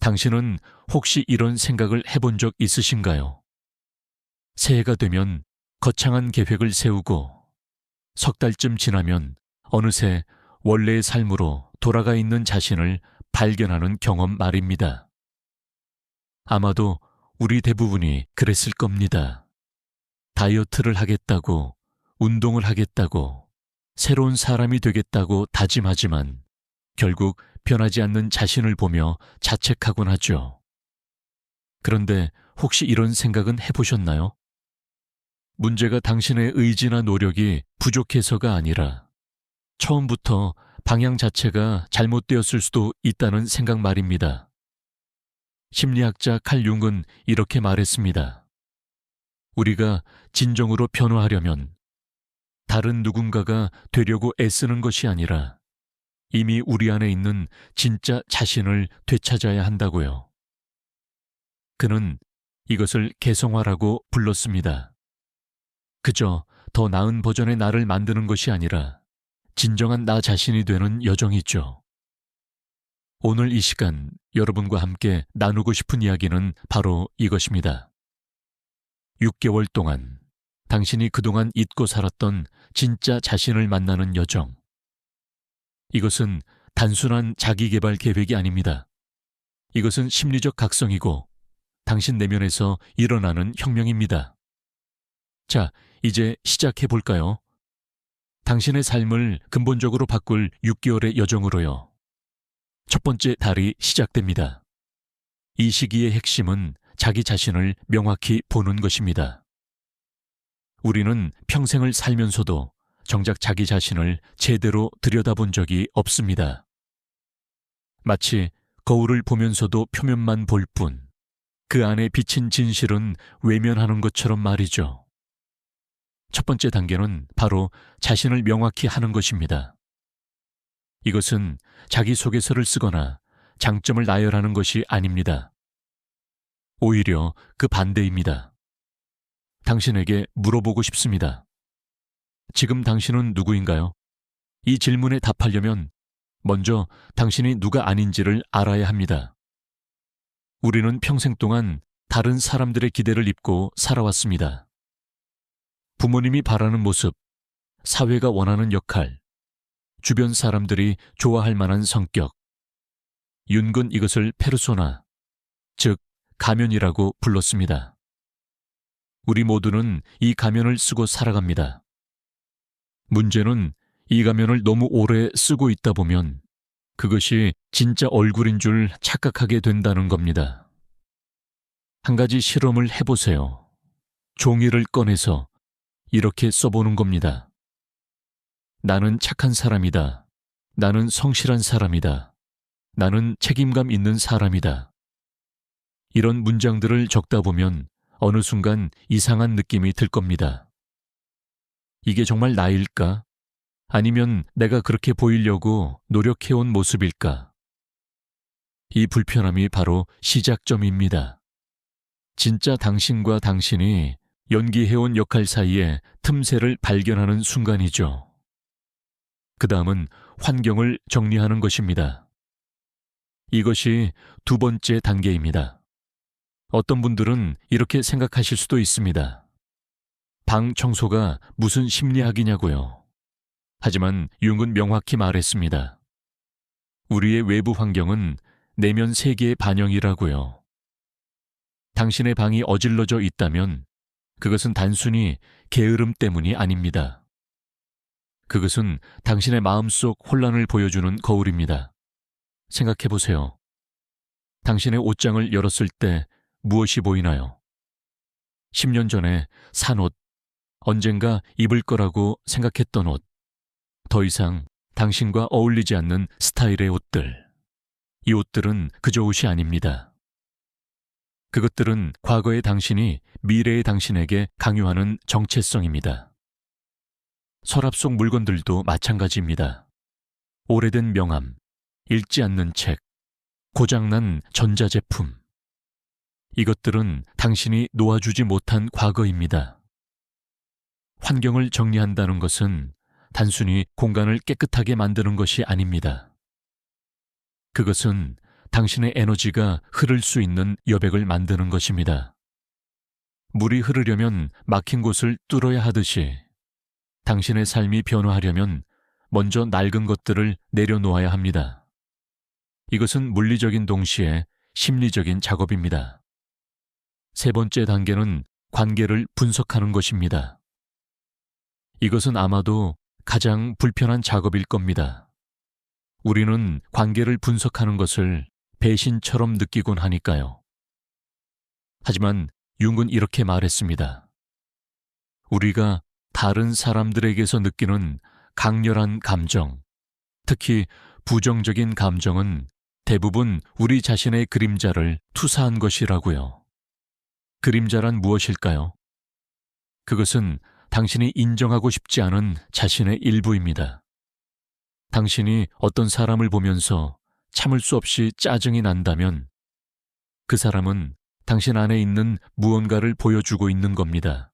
당신은 혹시 이런 생각을 해본 적 있으신가요? 새해가 되면 거창한 계획을 세우고 석 달쯤 지나면 어느새 원래의 삶으로 돌아가 있는 자신을 발견하는 경험 말입니다. 아마도 우리 대부분이 그랬을 겁니다. 다이어트를 하겠다고, 운동을 하겠다고, 새로운 사람이 되겠다고 다짐하지만 결국 변하지 않는 자신을 보며 자책하곤 하죠. 그런데 혹시 이런 생각은 해보셨나요? 문제가 당신의 의지나 노력이 부족해서가 아니라 처음부터 방향 자체가 잘못되었을 수도 있다는 생각 말입니다. 심리학자 칼 융은 이렇게 말했습니다. 우리가 진정으로 변화하려면 다른 누군가가 되려고 애쓰는 것이 아니라 이미 우리 안에 있는 진짜 자신을 되찾아야 한다고요. 그는 이것을 개성화라고 불렀습니다. 그저 더 나은 버전의 나를 만드는 것이 아니라 진정한 나 자신이 되는 여정이죠. 오늘 이 시간 여러분과 함께 나누고 싶은 이야기는 바로 이것입니다. 6개월 동안 당신이 그동안 잊고 살았던 진짜 자신을 만나는 여정. 이것은 단순한 자기개발 계획이 아닙니다. 이것은 심리적 각성이고 당신 내면에서 일어나는 혁명입니다. 자, 이제 시작해 볼까요? 당신의 삶을 근본적으로 바꿀 6개월의 여정으로요. 첫 번째 달이 시작됩니다. 이 시기의 핵심은 자기 자신을 명확히 보는 것입니다. 우리는 평생을 살면서도 정작 자기 자신을 제대로 들여다본 적이 없습니다. 마치 거울을 보면서도 표면만 볼 뿐, 그 안에 비친 진실은 외면하는 것처럼 말이죠. 첫 번째 단계는 바로 자신을 명확히 하는 것입니다. 이것은 자기소개서를 쓰거나 장점을 나열하는 것이 아닙니다. 오히려 그 반대입니다. 당신에게 물어보고 싶습니다. 지금 당신은 누구인가요? 이 질문에 답하려면 먼저 당신이 누가 아닌지를 알아야 합니다. 우리는 평생 동안 다른 사람들의 기대를 입고 살아왔습니다. 부모님이 바라는 모습, 사회가 원하는 역할, 주변 사람들이 좋아할 만한 성격. 융은 이것을 페르소나, 즉 가면이라고 불렀습니다. 우리 모두는 이 가면을 쓰고 살아갑니다. 문제는 이 가면을 너무 오래 쓰고 있다 보면 그것이 진짜 얼굴인 줄 착각하게 된다는 겁니다. 한 가지 실험을 해보세요. 종이를 꺼내서 이렇게 써보는 겁니다. 나는 착한 사람이다. 나는 성실한 사람이다. 나는 책임감 있는 사람이다. 이런 문장들을 적다 보면 어느 순간 이상한 느낌이 들 겁니다. 이게 정말 나일까? 아니면 내가 그렇게 보이려고 노력해온 모습일까? 이 불편함이 바로 시작점입니다. 진짜 당신과 당신이 연기해온 역할 사이에 틈새를 발견하는 순간이죠. 그 다음은 환경을 정리하는 것입니다. 이것이 두 번째 단계입니다. 어떤 분들은 이렇게 생각하실 수도 있습니다. 방 청소가 무슨 심리학이냐고요. 하지만 융은 명확히 말했습니다. 우리의 외부 환경은 내면 세계의 반영이라고요. 당신의 방이 어질러져 있다면 그것은 단순히 게으름 때문이 아닙니다. 그것은 당신의 마음속 혼란을 보여주는 거울입니다. 생각해 보세요. 당신의 옷장을 열었을 때 무엇이 보이나요? 10년 전에 산 옷, 언젠가 입을 거라고 생각했던 옷, 더 이상 당신과 어울리지 않는 스타일의 옷들. 이 옷들은 그저 옷이 아닙니다. 그것들은 과거의 당신이 미래의 당신에게 강요하는 정체성입니다. 서랍 속 물건들도 마찬가지입니다. 오래된 명함, 읽지 않는 책, 고장난 전자제품. 이것들은 당신이 놓아주지 못한 과거입니다. 환경을 정리한다는 것은 단순히 공간을 깨끗하게 만드는 것이 아닙니다. 그것은 당신의 에너지가 흐를 수 있는 여백을 만드는 것입니다. 물이 흐르려면 막힌 곳을 뚫어야 하듯이 당신의 삶이 변화하려면 먼저 낡은 것들을 내려놓아야 합니다. 이것은 물리적인 동시에 심리적인 작업입니다. 세 번째 단계는 관계를 분석하는 것입니다. 이것은 아마도 가장 불편한 작업일 겁니다. 우리는 관계를 분석하는 것을 배신처럼 느끼곤 하니까요. 하지만 융은 이렇게 말했습니다. 우리가 다른 사람들에게서 느끼는 강렬한 감정, 특히 부정적인 감정은 대부분 우리 자신의 그림자를 투사한 것이라고요. 그림자란 무엇일까요? 그것은 당신이 인정하고 싶지 않은 자신의 일부입니다. 당신이 어떤 사람을 보면서 참을 수 없이 짜증이 난다면 그 사람은 당신 안에 있는 무언가를 보여주고 있는 겁니다.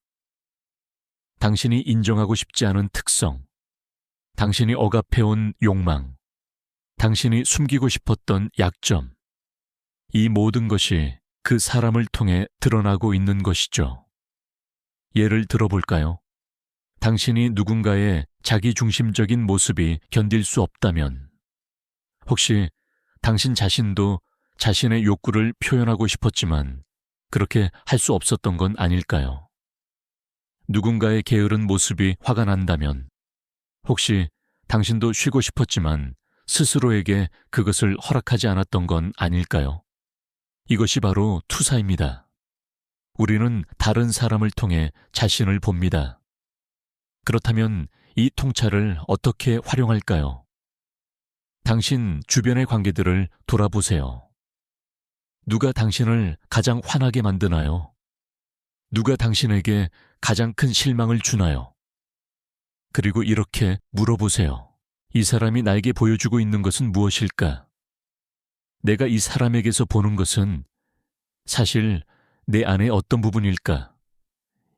당신이 인정하고 싶지 않은 특성, 당신이 억압해온 욕망, 당신이 숨기고 싶었던 약점, 이 모든 것이 그 사람을 통해 드러나고 있는 것이죠. 예를 들어볼까요? 당신이 누군가의 자기중심적인 모습이 견딜 수 없다면 혹시 당신 자신도 자신의 욕구를 표현하고 싶었지만 그렇게 할 수 없었던 건 아닐까요? 누군가의 게으른 모습이 화가 난다면 혹시 당신도 쉬고 싶었지만 스스로에게 그것을 허락하지 않았던 건 아닐까요? 이것이 바로 투사입니다. 우리는 다른 사람을 통해 자신을 봅니다. 그렇다면 이 통찰을 어떻게 활용할까요? 당신 주변의 관계들을 돌아보세요. 누가 당신을 가장 화나게 만드나요? 누가 당신에게 가장 큰 실망을 주나요? 그리고 이렇게 물어보세요. 이 사람이 나에게 보여주고 있는 것은 무엇일까? 내가 이 사람에게서 보는 것은 사실 내 안의 어떤 부분일까?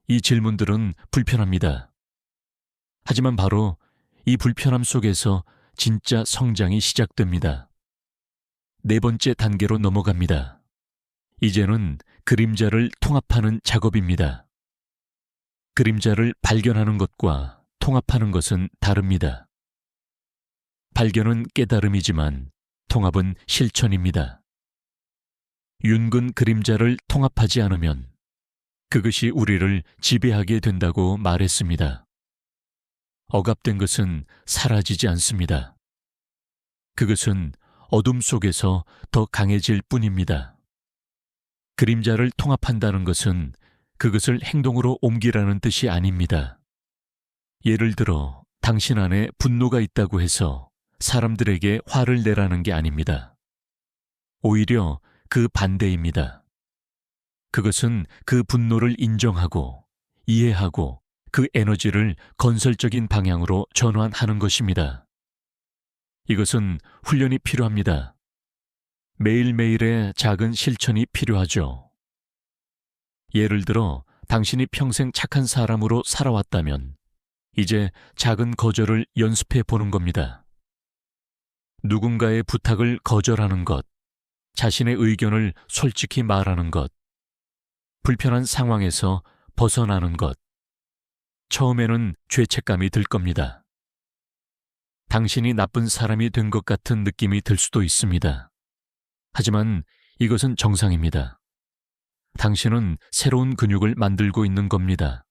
이 질문들은 불편합니다. 하지만 바로 이 불편함 속에서 진짜 성장이 시작됩니다. 네 번째 단계로 넘어갑니다. 이제는 그림자를 통합하는 작업입니다. 그림자를 발견하는 것과 통합하는 것은 다릅니다. 발견은 깨달음이지만 통합은 실천입니다. 윤근 그림자를 통합하지 않으면 그것이 우리를 지배하게 된다고 말했습니다. 억압된 것은 사라지지 않습니다. 그것은 어둠 속에서 더 강해질 뿐입니다. 그림자를 통합한다는 것은 그것을 행동으로 옮기라는 뜻이 아닙니다. 예를 들어 당신 안에 분노가 있다고 해서 사람들에게 화를 내라는 게 아닙니다. 오히려 그 반대입니다. 그것은 그 분노를 인정하고 이해하고 그 에너지를 건설적인 방향으로 전환하는 것입니다. 이것은 훈련이 필요합니다. 매일매일의 작은 실천이 필요하죠. 예를 들어 당신이 평생 착한 사람으로 살아왔다면 이제 작은 거절을 연습해 보는 겁니다. 누군가의 부탁을 거절하는 것, 자신의 의견을 솔직히 말하는 것, 불편한 상황에서 벗어나는 것. 처음에는 죄책감이 들 겁니다. 당신이 나쁜 사람이 된 것 같은 느낌이 들 수도 있습니다. 하지만 이것은 정상입니다. 당신은 새로운 근육을 만들고 있는 겁니다.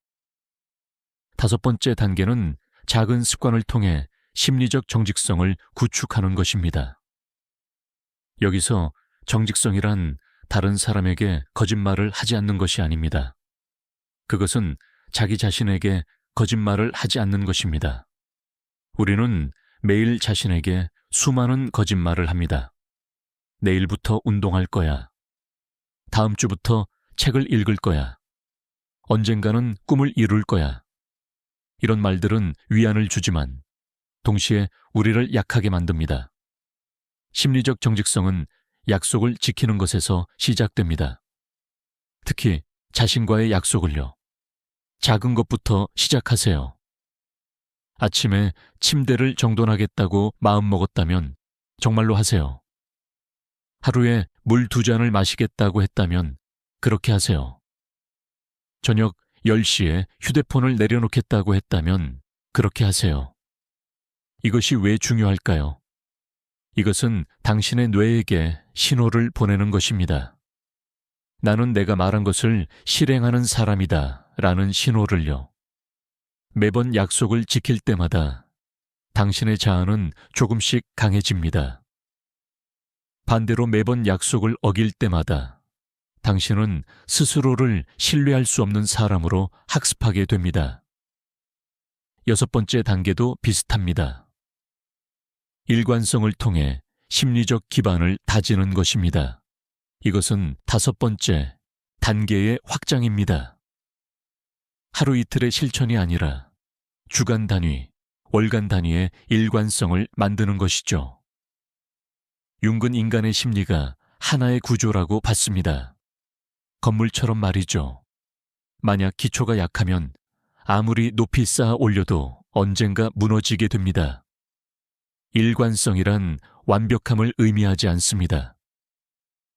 다섯 번째 단계는 작은 습관을 통해 심리적 정직성을 구축하는 것입니다. 여기서 정직성이란 다른 사람에게 거짓말을 하지 않는 것이 아닙니다. 그것은 자기 자신에게 거짓말을 하지 않는 것입니다. 우리는 매일 자신에게 수많은 거짓말을 합니다. 내일부터 운동할 거야. 다음 주부터 책을 읽을 거야. 언젠가는 꿈을 이룰 거야. 이런 말들은 위안을 주지만 동시에 우리를 약하게 만듭니다. 심리적 정직성은 약속을 지키는 것에서 시작됩니다. 특히 자신과의 약속을요. 작은 것부터 시작하세요. 아침에 침대를 정돈하겠다고 마음먹었다면 정말로 하세요. 하루에 물 2잔을 마시겠다고 했다면 그렇게 하세요. 저녁 10시에 휴대폰을 내려놓겠다고 했다면 그렇게 하세요. 이것이 왜 중요할까요? 이것은 당신의 뇌에게 신호를 보내는 것입니다. 나는 내가 말한 것을 실행하는 사람이다 라는 신호를요. 매번 약속을 지킬 때마다 당신의 자아는 조금씩 강해집니다. 반대로 매번 약속을 어길 때마다 당신은 스스로를 신뢰할 수 없는 사람으로 학습하게 됩니다. 6번째 단계도 비슷합니다. 일관성을 통해 심리적 기반을 다지는 것입니다. 이것은 5번째 단계의 확장입니다. 하루 이틀의 실천이 아니라 주간 단위, 월간 단위의 일관성을 만드는 것이죠. 융은 인간의 심리가 하나의 구조라고 봤습니다. 건물처럼 말이죠. 만약 기초가 약하면 아무리 높이 쌓아 올려도 언젠가 무너지게 됩니다. 일관성이란 완벽함을 의미하지 않습니다.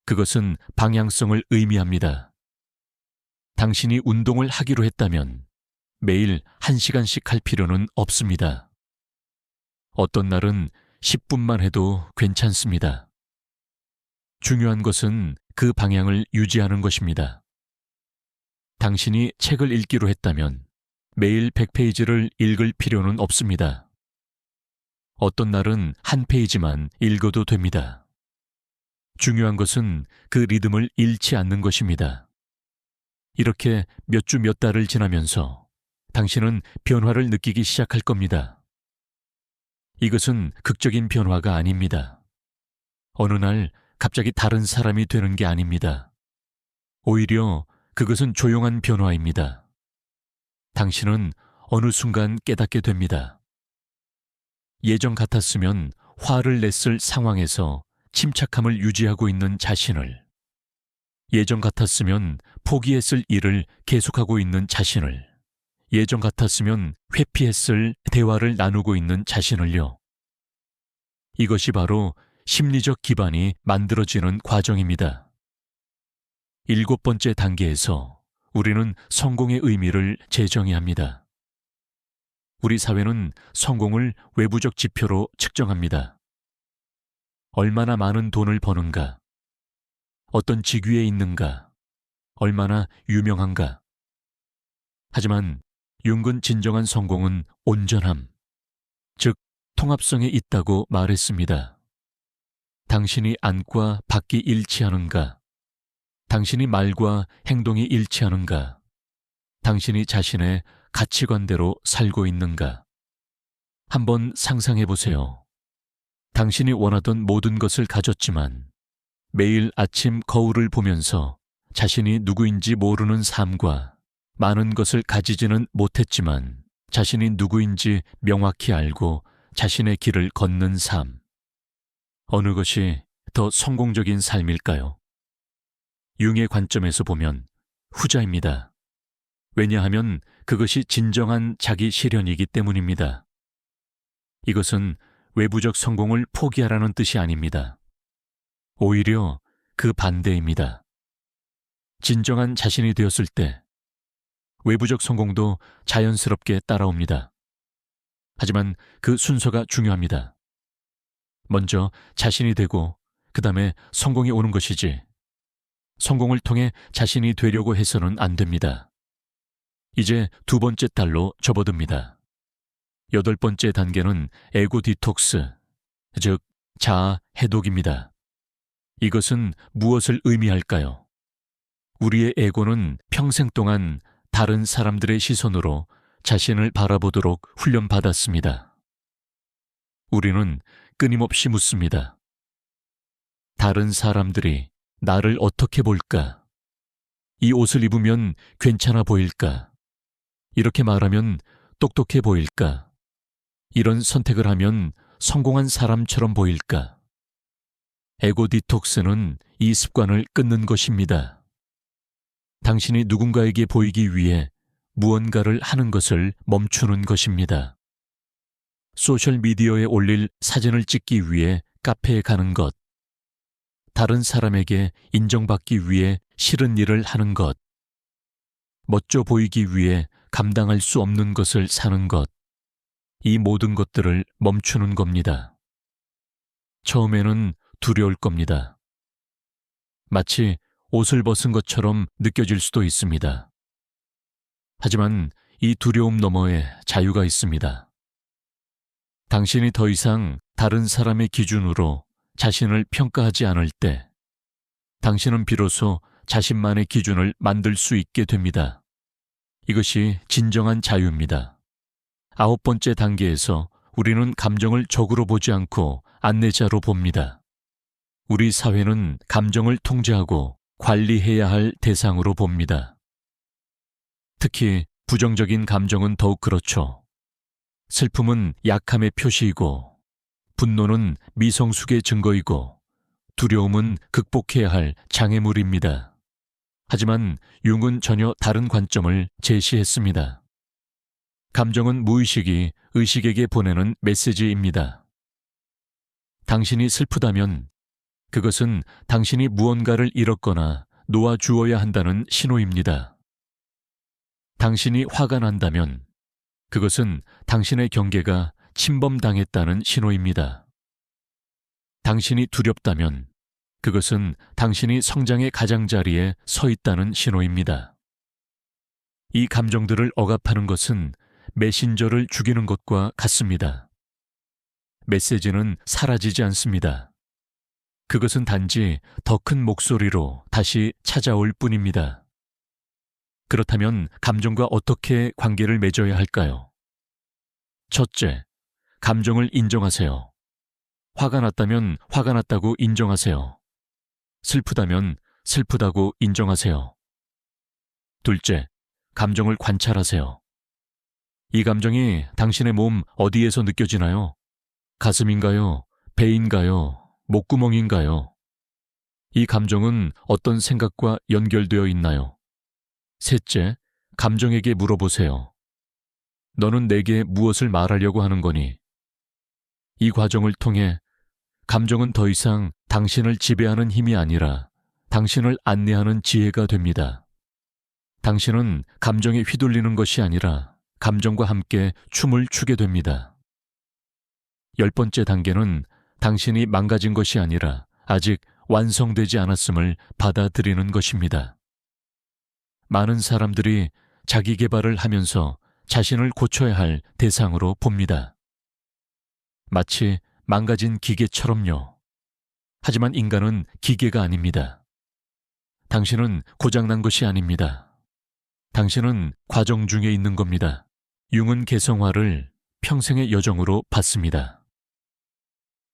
그것은 방향성을 의미합니다. 당신이 운동을 하기로 했다면 매일 1시간씩 할 필요는 없습니다. 어떤 날은 10분만 해도 괜찮습니다. 중요한 것은 그 방향을 유지하는 것입니다. 당신이 책을 읽기로 했다면 매일 100페이지를 읽을 필요는 없습니다. 어떤 날은 1페이지만 읽어도 됩니다. 중요한 것은 그 리듬을 잃지 않는 것입니다. 이렇게 몇 주 몇 달을 지나면서 당신은 변화를 느끼기 시작할 겁니다. 이것은 극적인 변화가 아닙니다. 어느 날 갑자기 다른 사람이 되는 게 아닙니다. 오히려 그것은 조용한 변화입니다. 당신은 어느 순간 깨닫게 됩니다. 예전 같았으면 화를 냈을 상황에서 침착함을 유지하고 있는 자신을, 예전 같았으면 포기했을 일을 계속하고 있는 자신을, 예전 같았으면 회피했을 대화를 나누고 있는 자신을요. 이것이 바로 심리적 기반이 만들어지는 과정입니다. 7번째 단계에서 우리는 성공의 의미를 재정의합니다. 우리 사회는 성공을 외부적 지표로 측정합니다. 얼마나 많은 돈을 버는가, 어떤 직위에 있는가, 얼마나 유명한가. 하지만 융은 진정한 성공은 온전함, 즉 통합성에 있다고 말했습니다. 당신이 안과 밖이 일치하는가, 당신이 말과 행동이 일치하는가, 당신이 자신의 가치관대로 살고 있는가. 한번 상상해 보세요. 당신이 원하던 모든 것을 가졌지만 매일 아침 거울을 보면서 자신이 누구인지 모르는 삶과 많은 것을 가지지는 못했지만 자신이 누구인지 명확히 알고 자신의 길을 걷는 삶. 어느 것이 더 성공적인 삶일까요? 융의 관점에서 보면 후자입니다. 왜냐하면 그것이 진정한 자기 실현이기 때문입니다. 이것은 외부적 성공을 포기하라는 뜻이 아닙니다. 오히려 그 반대입니다. 진정한 자신이 되었을 때 외부적 성공도 자연스럽게 따라옵니다. 하지만 그 순서가 중요합니다. 먼저 자신이 되고 그 다음에 성공이 오는 것이지, 성공을 통해 자신이 되려고 해서는 안 됩니다. 이제 2번째 달로 접어듭니다. 8번째 단계는 에고 디톡스, 즉 자아 해독입니다. 이것은 무엇을 의미할까요? 우리의 에고는 평생 동안 다른 사람들의 시선으로 자신을 바라보도록 훈련받았습니다. 우리는 끊임없이 묻습니다. 다른 사람들이 나를 어떻게 볼까? 이 옷을 입으면 괜찮아 보일까? 이렇게 말하면 똑똑해 보일까? 이런 선택을 하면 성공한 사람처럼 보일까? 에고 디톡스는 이 습관을 끊는 것입니다. 당신이 누군가에게 보이기 위해 무언가를 하는 것을 멈추는 것입니다. 소셜미디어에 올릴 사진을 찍기 위해 카페에 가는 것, 다른 사람에게 인정받기 위해 싫은 일을 하는 것, 멋져 보이기 위해 감당할 수 없는 것을 사는 것, 이 모든 것들을 멈추는 겁니다. 처음에는 두려울 겁니다. 마치 옷을 벗은 것처럼 느껴질 수도 있습니다. 하지만 이 두려움 너머에 자유가 있습니다. 당신이 더 이상 다른 사람의 기준으로 자신을 평가하지 않을 때, 당신은 비로소 자신만의 기준을 만들 수 있게 됩니다. 이것이 진정한 자유입니다. 9번째 단계에서 우리는 감정을 적으로 보지 않고 안내자로 봅니다. 우리 사회는 감정을 통제하고 관리해야 할 대상으로 봅니다. 특히 부정적인 감정은 더욱 그렇죠. 슬픔은 약함의 표시이고, 분노는 미성숙의 증거이고, 두려움은 극복해야 할 장애물입니다. 하지만 융은 전혀 다른 관점을 제시했습니다. 감정은 무의식이 의식에게 보내는 메시지입니다. 당신이 슬프다면 그것은 당신이 무언가를 잃었거나 놓아주어야 한다는 신호입니다. 당신이 화가 난다면 그것은 당신의 경계가 침범당했다는 신호입니다. 당신이 두렵다면 그것은 당신이 성장의 가장자리에 서 있다는 신호입니다. 이 감정들을 억압하는 것은 메신저를 죽이는 것과 같습니다. 메시지는 사라지지 않습니다. 그것은 단지 더 큰 목소리로 다시 찾아올 뿐입니다. 그렇다면 감정과 어떻게 관계를 맺어야 할까요? 첫째, 감정을 인정하세요. 화가 났다면 화가 났다고 인정하세요. 슬프다면 슬프다고 인정하세요. 둘째, 감정을 관찰하세요. 이 감정이 당신의 몸 어디에서 느껴지나요? 가슴인가요? 배인가요? 목구멍인가요? 이 감정은 어떤 생각과 연결되어 있나요? 셋째, 감정에게 물어보세요. 너는 내게 무엇을 말하려고 하는 거니? 이 과정을 통해 감정은 더 이상 당신을 지배하는 힘이 아니라 당신을 안내하는 지혜가 됩니다. 당신은 감정에 휘둘리는 것이 아니라 감정과 함께 춤을 추게 됩니다. 10번째 단계는 당신이 망가진 것이 아니라 아직 완성되지 않았음을 받아들이는 것입니다. 많은 사람들이 자기 개발을 하면서 자신을 고쳐야 할 대상으로 봅니다. 마치 망가진 기계처럼요. 하지만 인간은 기계가 아닙니다. 당신은 고장난 것이 아닙니다. 당신은 과정 중에 있는 겁니다. 융은 개성화를 평생의 여정으로 봤습니다.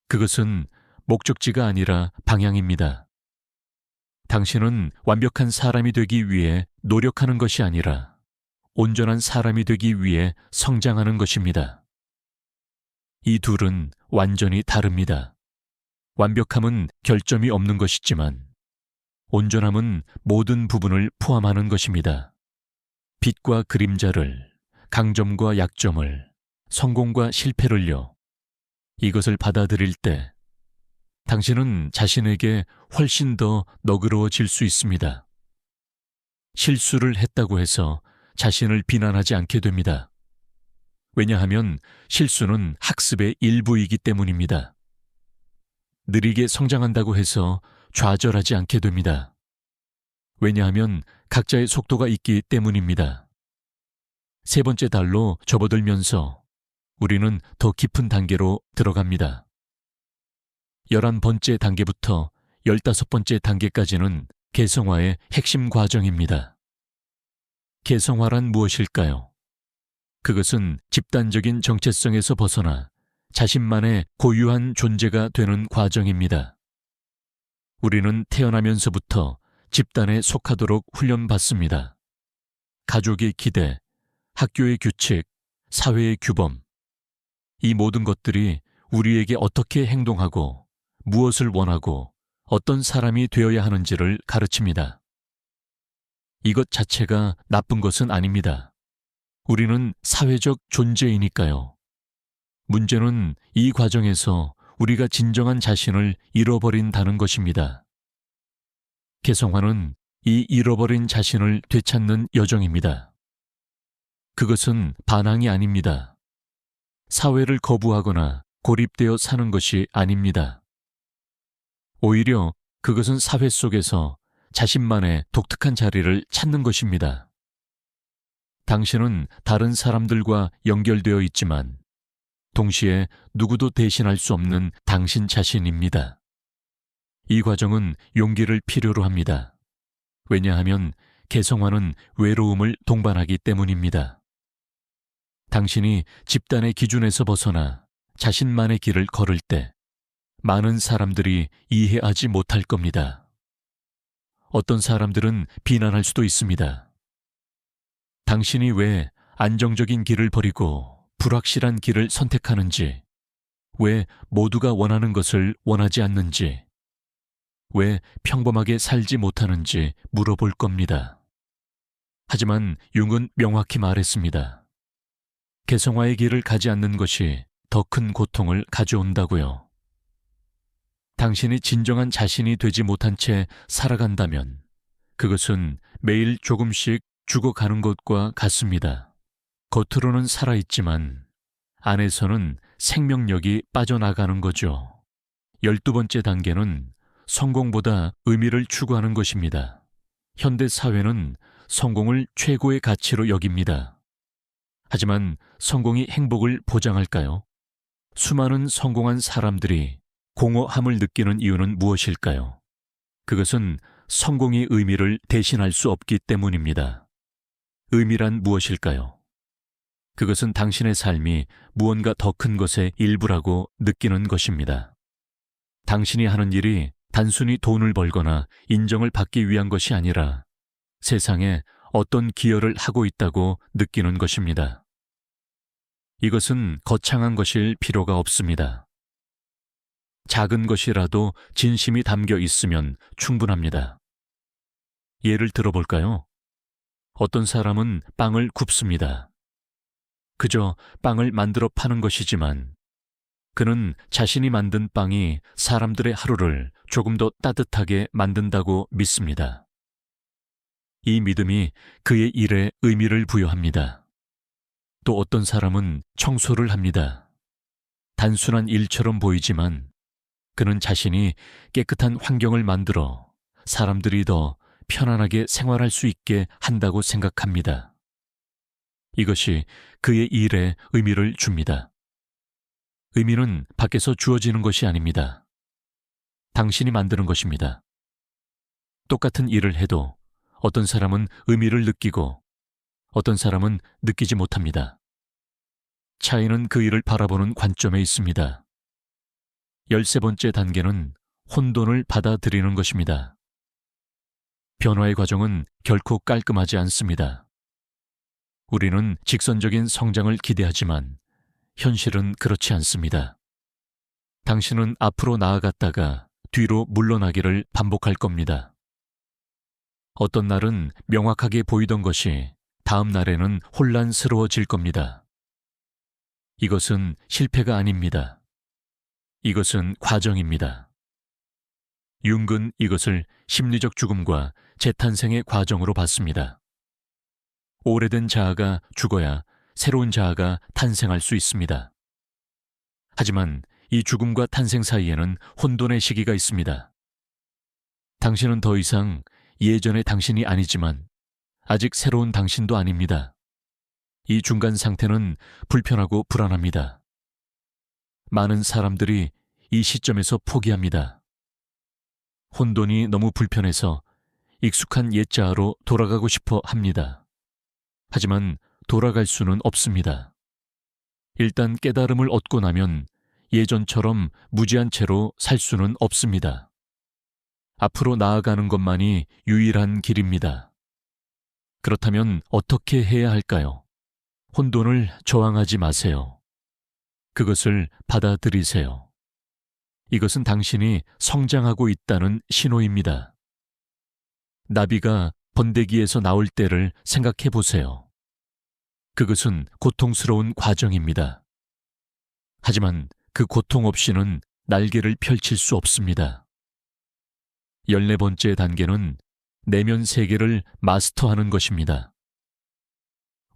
그것은 목적지가 아니라 방향입니다. 당신은 완벽한 사람이 되기 위해 노력하는 것이 아니라 온전한 사람이 되기 위해 성장하는 것입니다. 이 둘은 완전히 다릅니다. 완벽함은 결점이 없는 것이지만 온전함은 모든 부분을 포함하는 것입니다. 빛과 그림자를, 강점과 약점을, 성공과 실패를요. 이것을 받아들일 때 당신은 자신에게 훨씬 더 너그러워질 수 있습니다. 실수를 했다고 해서 자신을 비난하지 않게 됩니다. 왜냐하면 실수는 학습의 일부이기 때문입니다. 느리게 성장한다고 해서 좌절하지 않게 됩니다. 왜냐하면 각자의 속도가 있기 때문입니다. 세 번째 달로 접어들면서 우리는 더 깊은 단계로 들어갑니다. 11번째 단계부터 15번째 단계까지는 개성화의 핵심 과정입니다. 개성화란 무엇일까요? 그것은 집단적인 정체성에서 벗어나 자신만의 고유한 존재가 되는 과정입니다. 우리는 태어나면서부터 집단에 속하도록 훈련받습니다. 가족의 기대, 학교의 규칙, 사회의 규범, 이 모든 것들이 우리에게 어떻게 행동하고 무엇을 원하고 어떤 사람이 되어야 하는지를 가르칩니다. 이것 자체가 나쁜 것은 아닙니다. 우리는 사회적 존재이니까요. 문제는 이 과정에서 우리가 진정한 자신을 잃어버린다는 것입니다. 개성화는 이 잃어버린 자신을 되찾는 여정입니다. 그것은 반항이 아닙니다. 사회를 거부하거나 고립되어 사는 것이 아닙니다. 오히려 그것은 사회 속에서 자신만의 독특한 자리를 찾는 것입니다. 당신은 다른 사람들과 연결되어 있지만 동시에 누구도 대신할 수 없는 당신 자신입니다. 이 과정은 용기를 필요로 합니다. 왜냐하면 개성화는 외로움을 동반하기 때문입니다. 당신이 집단의 기준에서 벗어나 자신만의 길을 걸을 때 많은 사람들이 이해하지 못할 겁니다. 어떤 사람들은 비난할 수도 있습니다. 당신이 왜 안정적인 길을 버리고 불확실한 길을 선택하는지, 왜 모두가 원하는 것을 원하지 않는지, 왜 평범하게 살지 못하는지 물어볼 겁니다. 하지만 융은 명확히 말했습니다. 개성화의 길을 가지 않는 것이 더 큰 고통을 가져온다고요. 당신이 진정한 자신이 되지 못한 채 살아간다면 그것은 매일 조금씩 죽어가는 것과 같습니다. 겉으로는 살아있지만 안에서는 생명력이 빠져나가는 거죠. 12번째 단계는 성공보다 의미를 추구하는 것입니다. 현대 사회는 성공을 최고의 가치로 여깁니다. 하지만 성공이 행복을 보장할까요? 수많은 성공한 사람들이 공허함을 느끼는 이유는 무엇일까요? 그것은 성공의 의미를 대신할 수 없기 때문입니다. 의미란 무엇일까요? 그것은 당신의 삶이 무언가 더 큰 것의 일부라고 느끼는 것입니다. 당신이 하는 일이 단순히 돈을 벌거나 인정을 받기 위한 것이 아니라 세상에 어떤 기여를 하고 있다고 느끼는 것입니다. 이것은 거창한 것일 필요가 없습니다. 작은 것이라도 진심이 담겨 있으면 충분합니다. 예를 들어볼까요? 어떤 사람은 빵을 굽습니다. 그저 빵을 만들어 파는 것이지만 그는 자신이 만든 빵이 사람들의 하루를 조금 더 따뜻하게 만든다고 믿습니다. 이 믿음이 그의 일에 의미를 부여합니다. 또 어떤 사람은 청소를 합니다. 단순한 일처럼 보이지만 그는 자신이 깨끗한 환경을 만들어 사람들이 더 편안하게 생활할 수 있게 한다고 생각합니다. 이것이 그의 일에 의미를 줍니다. 의미는 밖에서 주어지는 것이 아닙니다. 당신이 만드는 것입니다. 똑같은 일을 해도 어떤 사람은 의미를 느끼고 어떤 사람은 느끼지 못합니다. 차이는 그 일을 바라보는 관점에 있습니다. 13번째 단계는 혼돈을 받아들이는 것입니다. 변화의 과정은 결코 깔끔하지 않습니다. 우리는 직선적인 성장을 기대하지만 현실은 그렇지 않습니다. 당신은 앞으로 나아갔다가 뒤로 물러나기를 반복할 겁니다. 어떤 날은 명확하게 보이던 것이 다음 날에는 혼란스러워질 겁니다. 이것은 실패가 아닙니다. 이것은 과정입니다. 융은 이것을 심리적 죽음과 재탄생의 과정으로 봤습니다. 오래된 자아가 죽어야 새로운 자아가 탄생할 수 있습니다. 하지만 이 죽음과 탄생 사이에는 혼돈의 시기가 있습니다. 당신은 더 이상 예전의 당신이 아니지만 아직 새로운 당신도 아닙니다. 이 중간 상태는 불편하고 불안합니다. 많은 사람들이 이 시점에서 포기합니다. 혼돈이 너무 불편해서 익숙한 옛자아로 돌아가고 싶어 합니다. 하지만 돌아갈 수는 없습니다. 일단 깨달음을 얻고 나면 예전처럼 무지한 채로 살 수는 없습니다. 앞으로 나아가는 것만이 유일한 길입니다. 그렇다면 어떻게 해야 할까요? 혼돈을 저항하지 마세요. 그것을 받아들이세요. 이것은 당신이 성장하고 있다는 신호입니다. 나비가 번데기에서 나올 때를 생각해 보세요. 그것은 고통스러운 과정입니다. 하지만 그 고통 없이는 날개를 펼칠 수 없습니다. 14번째 단계는 내면 세계를 마스터하는 것입니다.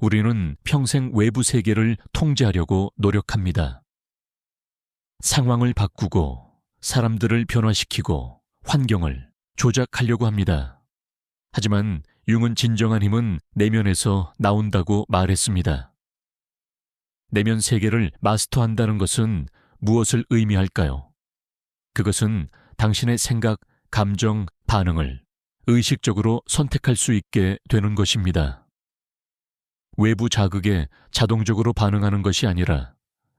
우리는 평생 외부 세계를 통제하려고 노력합니다. 상황을 바꾸고 사람들을 변화시키고 환경을 조작하려고 합니다. 하지만 융은 진정한 힘은 내면에서 나온다고 말했습니다. 내면 세계를 마스터한다는 것은 무엇을 의미할까요? 그것은 당신의 생각, 감정, 반응을 의식적으로 선택할 수 있게 되는 것입니다. 외부 자극에 자동적으로 반응하는 것이 아니라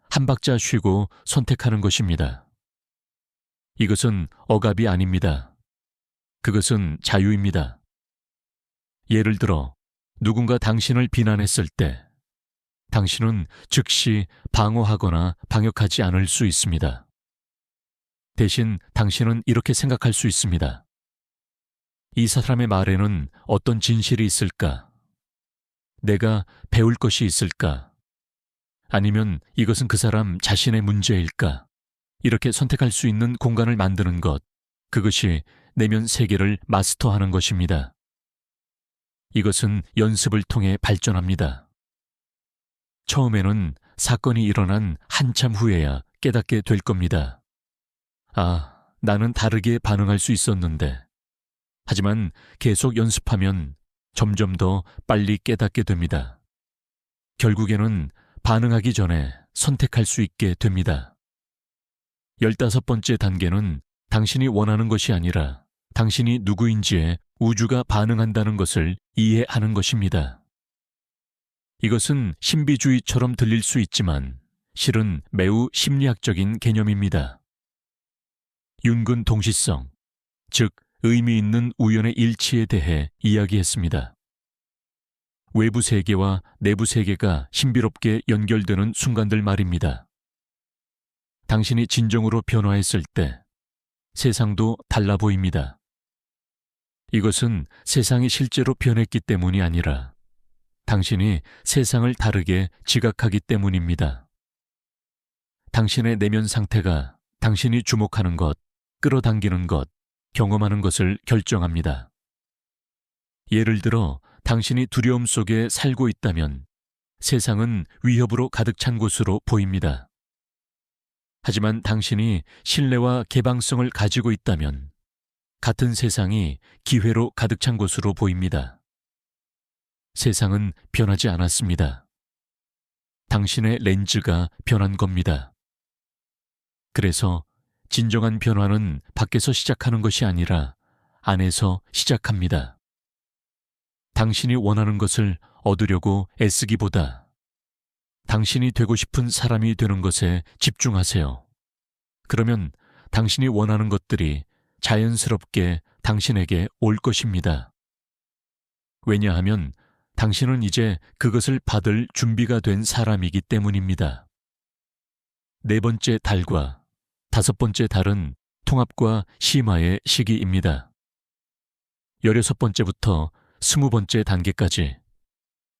한 박자 쉬고 선택하는 것입니다. 이것은 억압이 아닙니다. 그것은 자유입니다. 예를 들어 누군가 당신을 비난했을 때 당신은 즉시 방어하거나 방역하지 않을 수 있습니다. 대신 당신은 이렇게 생각할 수 있습니다. 이 사람의 말에는 어떤 진실이 있을까? 내가 배울 것이 있을까? 아니면 이것은 그 사람 자신의 문제일까? 이렇게 선택할 수 있는 공간을 만드는 것, 그것이 내면 세계를 마스터하는 것입니다. 이것은 연습을 통해 발전합니다. 처음에는 사건이 일어난 한참 후에야 깨닫게 될 겁니다. 아, 나는 다르게 반응할 수 있었는데. 하지만 계속 연습하면 점점 더 빨리 깨닫게 됩니다. 결국에는 반응하기 전에 선택할 수 있게 됩니다. 15번째 단계는 당신이 원하는 것이 아니라 당신이 누구인지에 우주가 반응한다는 것을 이해하는 것입니다. 이것은 신비주의처럼 들릴 수 있지만 실은 매우 심리학적인 개념입니다. 윤근 동시성, 즉 의미 있는 우연의 일치에 대해 이야기했습니다. 외부 세계와 내부 세계가 신비롭게 연결되는 순간들 말입니다. 당신이 진정으로 변화했을 때 세상도 달라 보입니다. 이것은 세상이 실제로 변했기 때문이 아니라 당신이 세상을 다르게 지각하기 때문입니다. 당신의 내면 상태가 당신이 주목하는 것, 끌어당기는 것, 경험하는 것을 결정합니다. 예를 들어 당신이 두려움 속에 살고 있다면 세상은 위협으로 가득 찬 곳으로 보입니다. 하지만 당신이 신뢰와 개방성을 가지고 있다면 같은 세상이 기회로 가득 찬 곳으로 보입니다. 세상은 변하지 않았습니다. 당신의 렌즈가 변한 겁니다. 그래서 진정한 변화는 밖에서 시작하는 것이 아니라 안에서 시작합니다. 당신이 원하는 것을 얻으려고 애쓰기보다 당신이 되고 싶은 사람이 되는 것에 집중하세요. 그러면 당신이 원하는 것들이 자연스럽게 당신에게 올 것입니다. 왜냐하면 당신은 이제 그것을 받을 준비가 된 사람이기 때문입니다. 4번째 달과 5번째 달은 통합과 심화의 시기입니다. 16번째부터 20번째 단계까지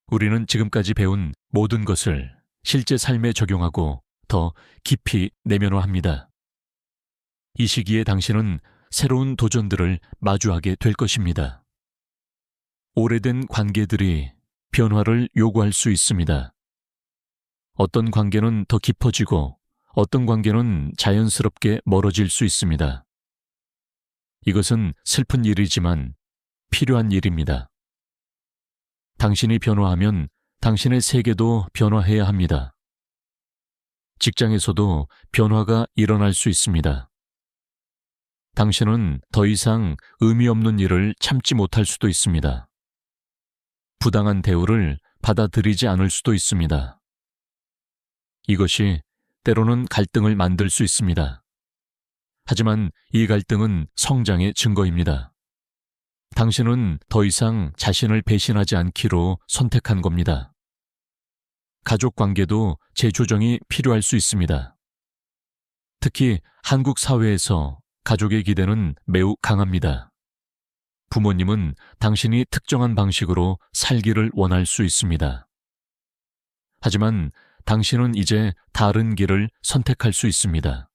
우리는 지금까지 배운 모든 것을 실제 삶에 적용하고 더 깊이 내면화합니다. 이 시기에 당신은 새로운 도전들을 마주하게 될 것입니다. 오래된 관계들이 변화를 요구할 수 있습니다. 어떤 관계는 더 깊어지고 어떤 관계는 자연스럽게 멀어질 수 있습니다. 이것은 슬픈 일이지만 필요한 일입니다. 당신이 변화하면 당신의 세계도 변화해야 합니다. 직장에서도 변화가 일어날 수 있습니다. 당신은 더 이상 의미 없는 일을 참지 못할 수도 있습니다. 부당한 대우를 받아들이지 않을 수도 있습니다. 이것이 때로는 갈등을 만들 수 있습니다. 하지만 이 갈등은 성장의 증거입니다. 당신은 더 이상 자신을 배신하지 않기로 선택한 겁니다. 가족 관계도 재조정이 필요할 수 있습니다. 특히 한국 사회에서 가족의 기대는 매우 강합니다. 부모님은 당신이 특정한 방식으로 살기를 원할 수 있습니다. 하지만 당신은 이제 다른 길을 선택할 수 있습니다.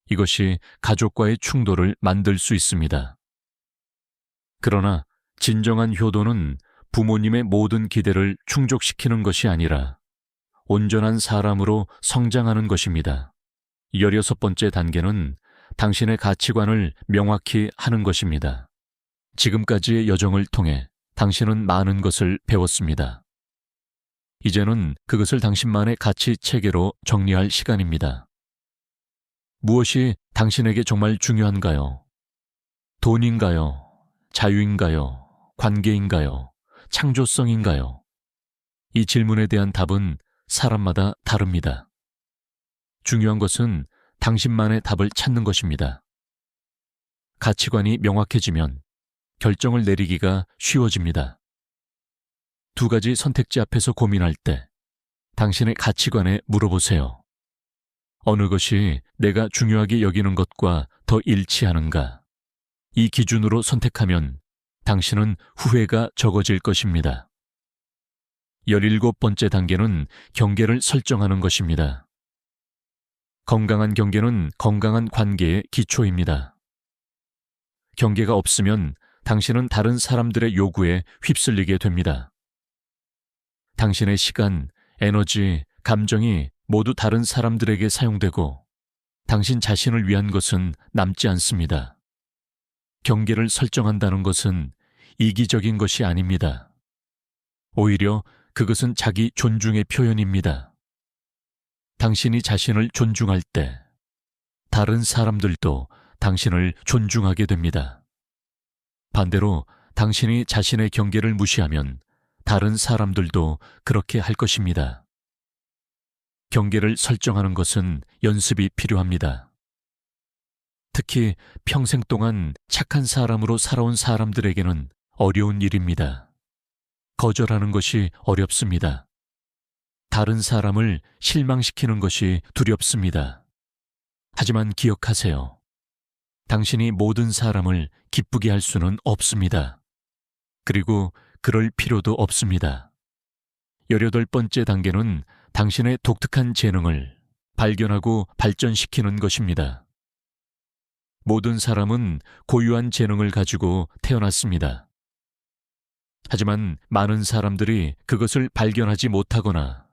이것이 가족과의 충돌을 만들 수 있습니다. 그러나 진정한 효도는 부모님의 모든 기대를 충족시키는 것이 아니라 온전한 사람으로 성장하는 것입니다. 16번째 단계는 당신의 가치관을 명확히 하는 것입니다. 지금까지의 여정을 통해 당신은 많은 것을 배웠습니다. 이제는 그것을 당신만의 가치 체계로 정리할 시간입니다. 무엇이 당신에게 정말 중요한가요? 돈인가요? 자유인가요? 관계인가요? 창조성인가요? 이 질문에 대한 답은 사람마다 다릅니다. 중요한 것은 당신만의 답을 찾는 것입니다. 가치관이 명확해지면 결정을 내리기가 쉬워집니다. 두 가지 선택지 앞에서 고민할 때 당신의 가치관에 물어보세요. 어느 것이 내가 중요하게 여기는 것과 더 일치하는가? 이 기준으로 선택하면 당신은 후회가 적어질 것입니다. 17번째 단계는 경계를 설정하는 것입니다. 건강한 경계는 건강한 관계의 기초입니다. 경계가 없으면 당신은 다른 사람들의 요구에 휩쓸리게 됩니다. 당신의 시간, 에너지, 감정이 모두 다른 사람들에게 사용되고 당신 자신을 위한 것은 남지 않습니다. 경계를 설정한다는 것은 이기적인 것이 아닙니다. 오히려 그것은 자기 존중의 표현입니다. 당신이 자신을 존중할 때 다른 사람들도 당신을 존중하게 됩니다. 반대로 당신이 자신의 경계를 무시하면 다른 사람들도 그렇게 할 것입니다. 경계를 설정하는 것은 연습이 필요합니다. 특히 평생 동안 착한 사람으로 살아온 사람들에게는 어려운 일입니다. 거절하는 것이 어렵습니다. 다른 사람을 실망시키는 것이 두렵습니다. 하지만 기억하세요. 당신이 모든 사람을 기쁘게 할 수는 없습니다. 그리고 그럴 필요도 없습니다. 18번째 단계는 당신의 독특한 재능을 발견하고 발전시키는 것입니다. 모든 사람은 고유한 재능을 가지고 태어났습니다. 하지만 많은 사람들이 그것을 발견하지 못하거나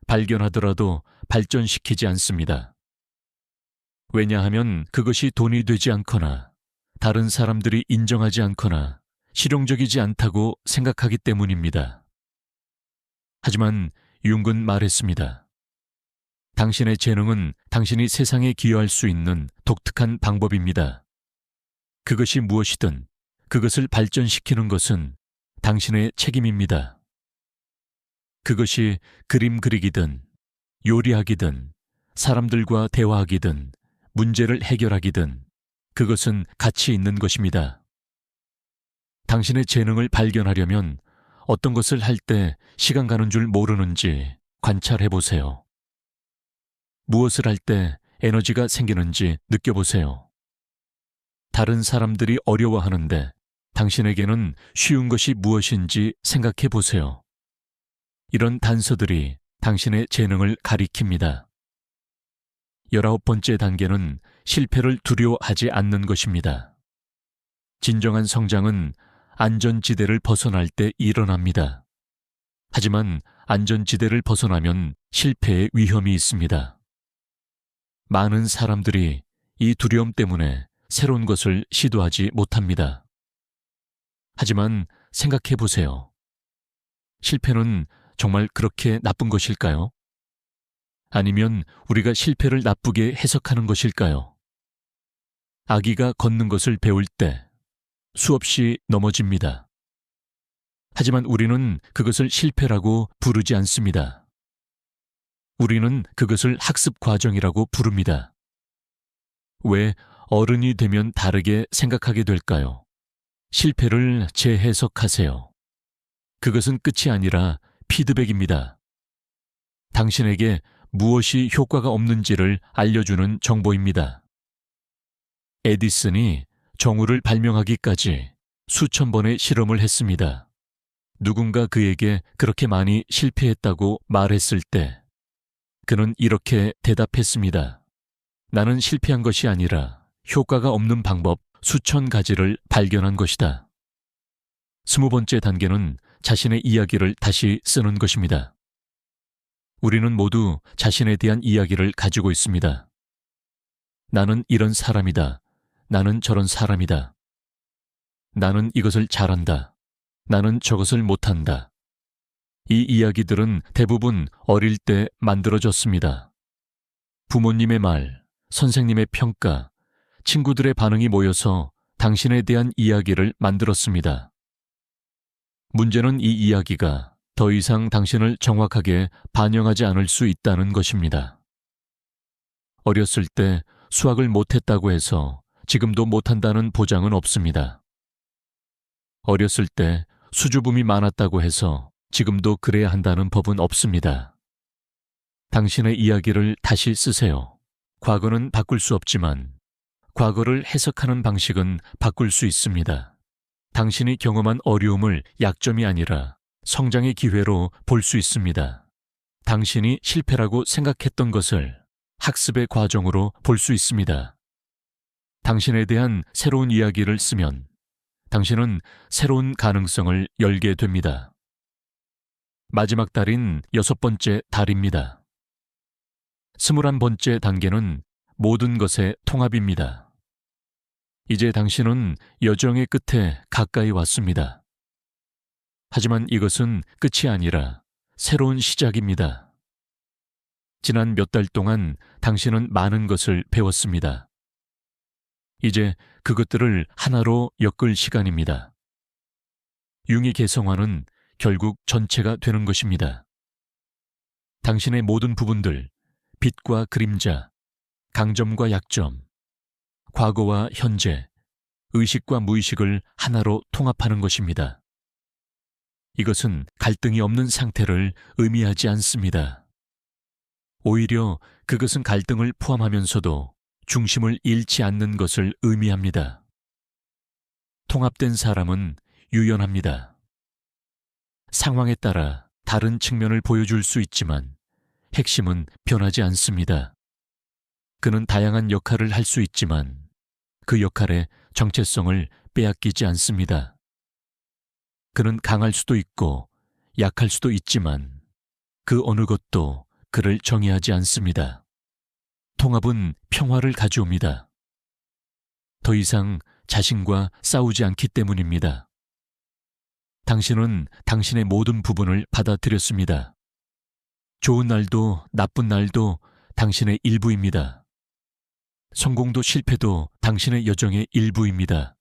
발견하더라도 발전시키지 않습니다. 왜냐하면 그것이 돈이 되지 않거나 다른 사람들이 인정하지 않거나 실용적이지 않다고 생각하기 때문입니다. 하지만 융은 말했습니다. 당신의 재능은 당신이 세상에 기여할 수 있는 독특한 방법입니다. 그것이 무엇이든 그것을 발전시키는 것은 당신의 책임입니다. 그것이 그림 그리기든 요리하기든 사람들과 대화하기든 문제를 해결하기든 그것은 가치 있는 것입니다. 당신의 재능을 발견하려면 어떤 것을 할 때 시간 가는 줄 모르는지 관찰해 보세요. 무엇을 할 때 에너지가 생기는지 느껴보세요. 다른 사람들이 어려워하는데 당신에게는 쉬운 것이 무엇인지 생각해 보세요. 이런 단서들이 당신의 재능을 가리킵니다. 19번째 단계는 실패를 두려워하지 않는 것입니다. 진정한 성장은 안전지대를 벗어날 때 일어납니다. 하지만 안전지대를 벗어나면 실패의 위험이 있습니다. 많은 사람들이 이 두려움 때문에 새로운 것을 시도하지 못합니다. 하지만 생각해 보세요. 실패는 정말 그렇게 나쁜 것일까요? 아니면 우리가 실패를 나쁘게 해석하는 것일까요? 아기가 걷는 것을 배울 때 수없이 넘어집니다. 하지만 우리는 그것을 실패라고 부르지 않습니다. 우리는 그것을 학습 과정이라고 부릅니다. 왜 어른이 되면 다르게 생각하게 될까요? 실패를 재해석하세요. 그것은 끝이 아니라 피드백입니다. 당신에게 무엇이 효과가 없는지를 알려주는 정보입니다. 에디슨이 정우를 발명하기까지 수천 번의 실험을 했습니다. 누군가 그에게 그렇게 많이 실패했다고 말했을 때 그는 이렇게 대답했습니다. 나는 실패한 것이 아니라 효과가 없는 방법 수천 가지를 발견한 것이다. 20번째 단계는 자신의 이야기를 다시 쓰는 것입니다. 우리는 모두 자신에 대한 이야기를 가지고 있습니다. 나는 이런 사람이다. 나는 저런 사람이다. 나는 이것을 잘한다. 나는 저것을 못한다. 이 이야기들은 대부분 어릴 때 만들어졌습니다. 부모님의 말, 선생님의 평가, 친구들의 반응이 모여서 당신에 대한 이야기를 만들었습니다. 문제는 이 이야기가 더 이상 당신을 정확하게 반영하지 않을 수 있다는 것입니다. 어렸을 때 수학을 못했다고 해서 지금도 못한다는 보장은 없습니다. 어렸을 때 수줍음이 많았다고 해서 지금도 그래야 한다는 법은 없습니다. 당신의 이야기를 다시 쓰세요. 과거는 바꿀 수 없지만 과거를 해석하는 방식은 바꿀 수 있습니다. 당신이 경험한 어려움을 약점이 아니라 성장의 기회로 볼 수 있습니다. 당신이 실패라고 생각했던 것을 학습의 과정으로 볼 수 있습니다. 당신에 대한 새로운 이야기를 쓰면 당신은 새로운 가능성을 열게 됩니다. 마지막 달인 6번째 달입니다. 21번째 단계는 모든 것의 통합입니다. 이제 당신은 여정의 끝에 가까이 왔습니다. 하지만 이것은 끝이 아니라 새로운 시작입니다. 지난 몇 달 동안 당신은 많은 것을 배웠습니다. 이제 그것들을 하나로 엮을 시간입니다. 융의 개성화는 결국 전체가 되는 것입니다. 당신의 모든 부분들, 빛과 그림자, 강점과 약점, 과거와 현재, 의식과 무의식을 하나로 통합하는 것입니다. 이것은 갈등이 없는 상태를 의미하지 않습니다. 오히려 그것은 갈등을 포함하면서도 중심을 잃지 않는 것을 의미합니다. 통합된 사람은 유연합니다. 상황에 따라 다른 측면을 보여줄 수 있지만 핵심은 변하지 않습니다. 그는 다양한 역할을 할 수 있지만 그 역할의 정체성을 빼앗기지 않습니다. 그는 강할 수도 있고 약할 수도 있지만 그 어느 것도 그를 정의하지 않습니다. 통합은 평화를 가져옵니다. 더 이상 자신과 싸우지 않기 때문입니다. 당신은 당신의 모든 부분을 받아들였습니다. 좋은 날도 나쁜 날도 당신의 일부입니다. 성공도 실패도 당신의 여정의 일부입니다.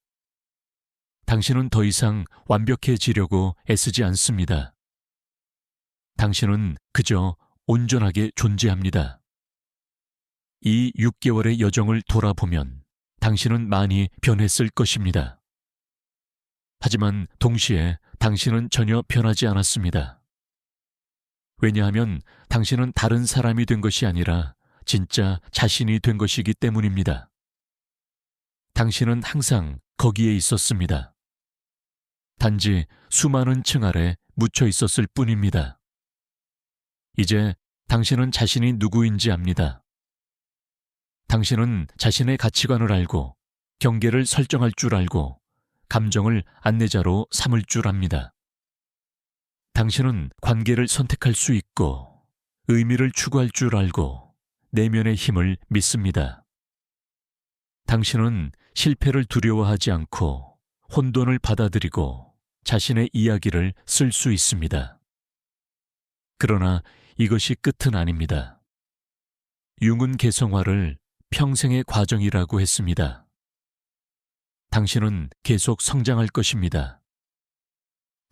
당신은 더 이상 완벽해지려고 애쓰지 않습니다. 당신은 그저 온전하게 존재합니다. 이 6개월의 여정을 돌아보면 당신은 많이 변했을 것입니다. 하지만 동시에 당신은 전혀 변하지 않았습니다. 왜냐하면 당신은 다른 사람이 된 것이 아니라 진짜 자신이 된 것이기 때문입니다. 당신은 항상 거기에 있었습니다. 단지 수많은 층 아래 묻혀 있었을 뿐입니다. 이제 당신은 자신이 누구인지 압니다. 당신은 자신의 가치관을 알고 경계를 설정할 줄 알고 감정을 안내자로 삼을 줄 압니다. 당신은 관계를 선택할 수 있고 의미를 추구할 줄 알고 내면의 힘을 믿습니다. 당신은 실패를 두려워하지 않고 혼돈을 받아들이고 자신의 이야기를 쓸 수 있습니다. 그러나 이것이 끝은 아닙니다. 융은 개성화를 평생의 과정이라고 했습니다. 당신은 계속 성장할 것입니다.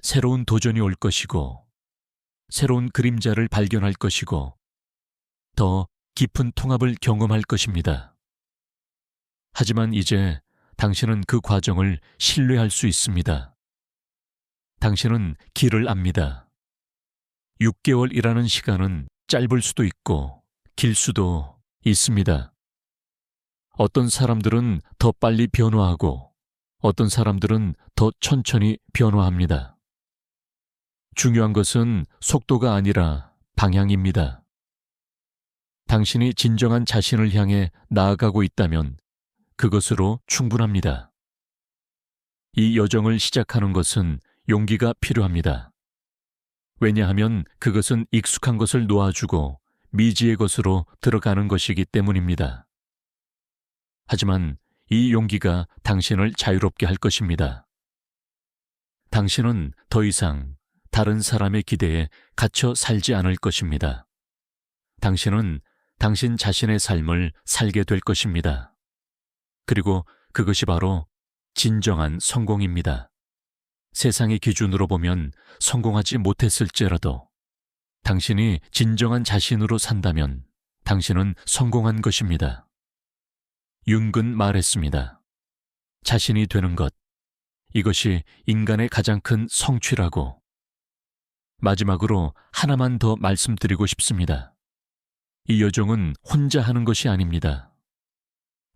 새로운 도전이 올 것이고, 새로운 그림자를 발견할 것이고, 더 깊은 통합을 경험할 것입니다. 하지만 이제 당신은 그 과정을 신뢰할 수 있습니다. 당신은 길을 압니다. 6개월이라는 시간은 짧을 수도 있고 길 수도 있습니다. 어떤 사람들은 더 빨리 변화하고 어떤 사람들은 더 천천히 변화합니다. 중요한 것은 속도가 아니라 방향입니다. 당신이 진정한 자신을 향해 나아가고 있다면 그것으로 충분합니다. 이 여정을 시작하는 것은 용기가 필요합니다. 왜냐하면 그것은 익숙한 것을 놓아주고 미지의 것으로 들어가는 것이기 때문입니다. 하지만 이 용기가 당신을 자유롭게 할 것입니다. 당신은 더 이상 다른 사람의 기대에 갇혀 살지 않을 것입니다. 당신은 당신 자신의 삶을 살게 될 것입니다. 그리고 그것이 바로 진정한 성공입니다. 세상의 기준으로 보면 성공하지 못했을지라도 당신이 진정한 자신으로 산다면 당신은 성공한 것입니다. 융근 말했습니다. 자신이 되는 것, 이것이 인간의 가장 큰 성취라고. 마지막으로 하나만 더 말씀드리고 싶습니다. 이 여정은 혼자 하는 것이 아닙니다.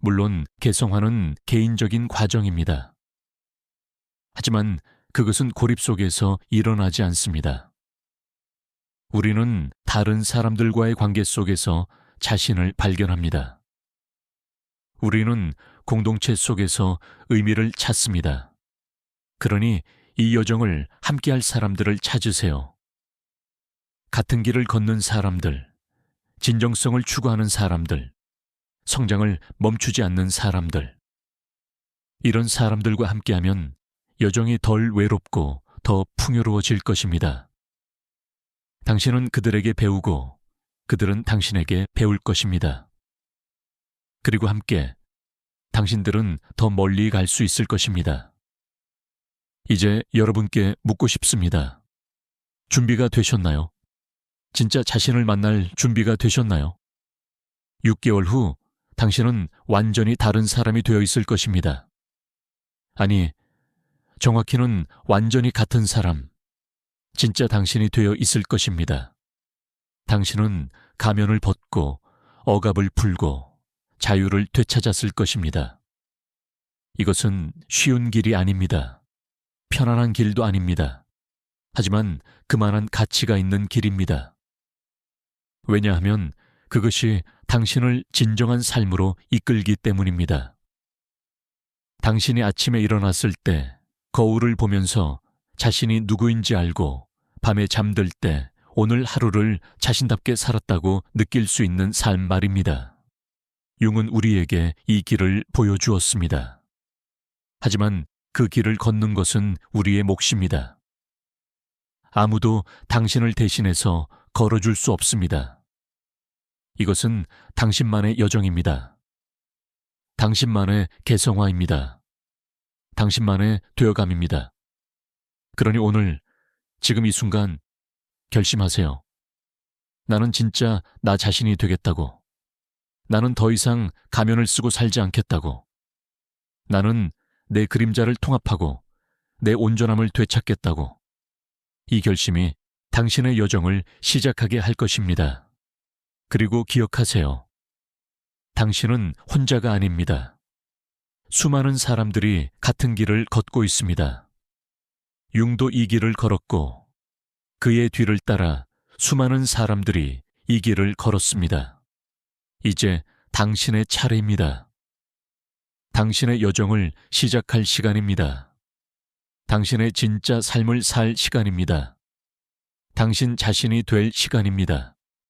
물론 개성화는 개인적인 과정입니다. 하지만 그것은 고립 속에서 일어나지 않습니다. 우리는 다른 사람들과의 관계 속에서 자신을 발견합니다. 우리는 공동체 속에서 의미를 찾습니다. 그러니 이 여정을 함께할 사람들을 찾으세요. 같은 길을 걷는 사람들, 진정성을 추구하는 사람들, 성장을 멈추지 않는 사람들. 이런 사람들과 함께하면 여정이 덜 외롭고 더 풍요로워질 것입니다. 당신은 그들에게 배우고 그들은 당신에게 배울 것입니다. 그리고 함께 당신들은 더 멀리 갈 수 있을 것입니다. 이제 여러분께 묻고 싶습니다. 준비가 되셨나요? 진짜 자신을 만날 준비가 되셨나요? 6개월 후 당신은 완전히 다른 사람이 되어 있을 것입니다. 아니, 정확히는 완전히 같은 사람, 진짜 당신이 되어 있을 것입니다. 당신은 가면을 벗고 억압을 풀고 자유를 되찾았을 것입니다. 이것은 쉬운 길이 아닙니다. 편안한 길도 아닙니다. 하지만 그만한 가치가 있는 길입니다. 왜냐하면 그것이 당신을 진정한 삶으로 이끌기 때문입니다. 당신이 아침에 일어났을 때 거울을 보면서 자신이 누구인지 알고 밤에 잠들 때 오늘 하루를 자신답게 살았다고 느낄 수 있는 삶 말입니다. 융은 우리에게 이 길을 보여주었습니다. 하지만 그 길을 걷는 것은 우리의 몫입니다. 아무도 당신을 대신해서 걸어줄 수 없습니다. 이것은 당신만의 여정입니다. 당신만의 개성화입니다. 당신만의 되어감입니다. 그러니 오늘, 지금 이 순간 결심하세요. 나는 진짜 나 자신이 되겠다고. 나는 더 이상 가면을 쓰고 살지 않겠다고. 나는 내 그림자를 통합하고 내 온전함을 되찾겠다고. 이 결심이 당신의 여정을 시작하게 할 것입니다. 그리고 기억하세요. 당신은 혼자가 아닙니다. 수많은 사람들이 같은 길을 걷고 있습니다. 융도 이 길을 걸었고 그의 뒤를 따라 수많은 사람들이 이 길을 걸었습니다. 이제 당신의 차례입니다. 당신의 여정을 시작할 시간입니다. 당신의 진짜 삶을 살 시간입니다. 당신 자신이 될 시간입니다.